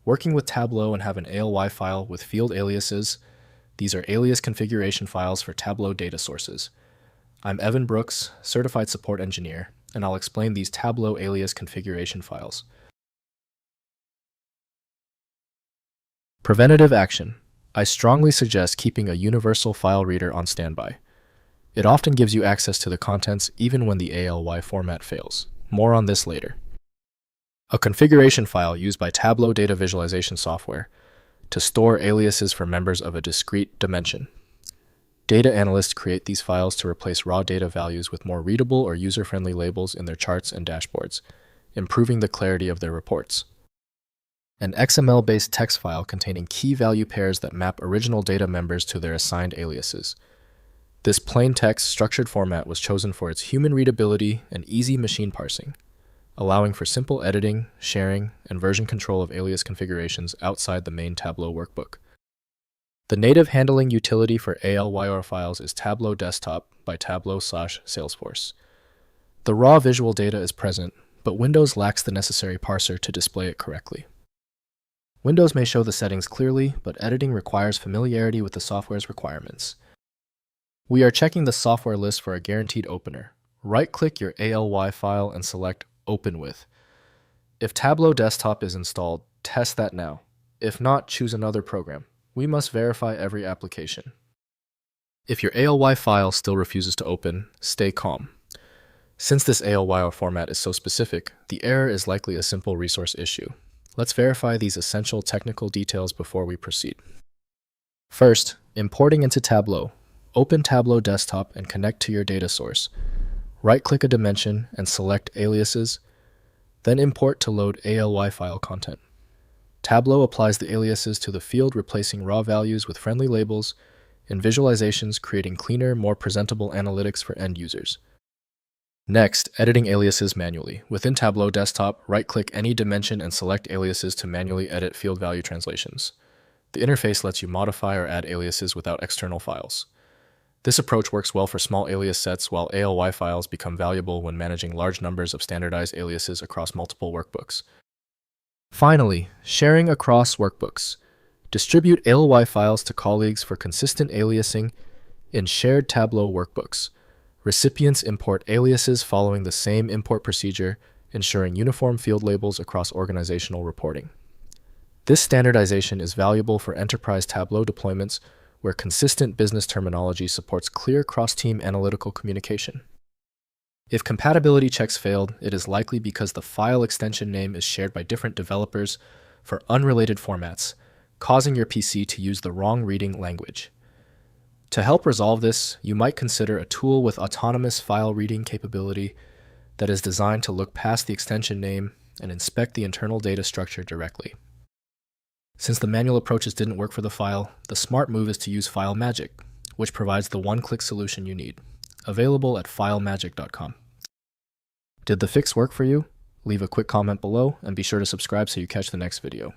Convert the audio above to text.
Working with Tableau and have an ALY file with field aliases. These are alias configuration files for Tableau data sources. I'm Evan Brooks, Certified Support Engineer, and I'll explain these Tableau alias configuration files. Preventative action. I strongly suggest keeping a universal file reader on standby. It often gives you access to the contents even when the ALY format fails. More on this later. A configuration file used by Tableau data visualization software to store aliases for members of a discrete dimension. Data analysts create these files to replace raw data values with more readable or user-friendly labels in their charts and dashboards, improving the clarity of their reports. An XML-based text file containing key value pairs that map original data members to their assigned aliases. This plain text structured format was chosen for its human readability and easy machine parsing, allowing for simple editing, sharing, and version control of alias configurations outside the main Tableau workbook. The native handling utility for ALY files is Tableau Desktop by Tableau/Salesforce. The raw visual data is present, but Windows lacks the necessary parser to display it correctly. Windows may show the settings clearly, but editing requires familiarity with the software's requirements. We are checking the software list for a guaranteed opener. Right-click your ALY file and select Open With. If Tableau Desktop is installed, test that now. If not, choose another program. We must verify every application. If your ALY file still refuses to open, stay calm. Since this ALY format is so specific, the error is likely a simple resource issue. Let's verify these essential technical details before we proceed. First, importing into Tableau. Open Tableau Desktop and connect to your data source. Right-click a dimension and select Aliases, then import to load ALY file content. Tableau applies the aliases to the field, replacing raw values with friendly labels and visualizations, creating cleaner, more presentable analytics for end users. Next, editing aliases manually. Within Tableau Desktop, right-click any dimension and select Aliases to manually edit field value translations. The interface lets you modify or add aliases without external files. This approach works well for small alias sets, while ALY files become valuable when managing large numbers of standardized aliases across multiple workbooks. Finally, sharing across workbooks. Distribute ALY files to colleagues for consistent aliasing in shared Tableau workbooks. Recipients import aliases following the same import procedure, ensuring uniform field labels across organizational reporting. This standardization is valuable for enterprise Tableau deployments where consistent business terminology supports clear cross-team analytical communication. If compatibility checks failed, it is likely because the file extension name is shared by different developers for unrelated formats, causing your PC to use the wrong reading language. To help resolve this, you might consider a tool with autonomous file reading capability that is designed to look past the extension name and inspect the internal data structure directly. Since the manual approaches didn't work for the file, the smart move is to use FileMagick, which provides the one-click solution you need. Available at filemagick.com. Did the fix work for you? Leave a quick comment below and be sure to subscribe so you catch the next video.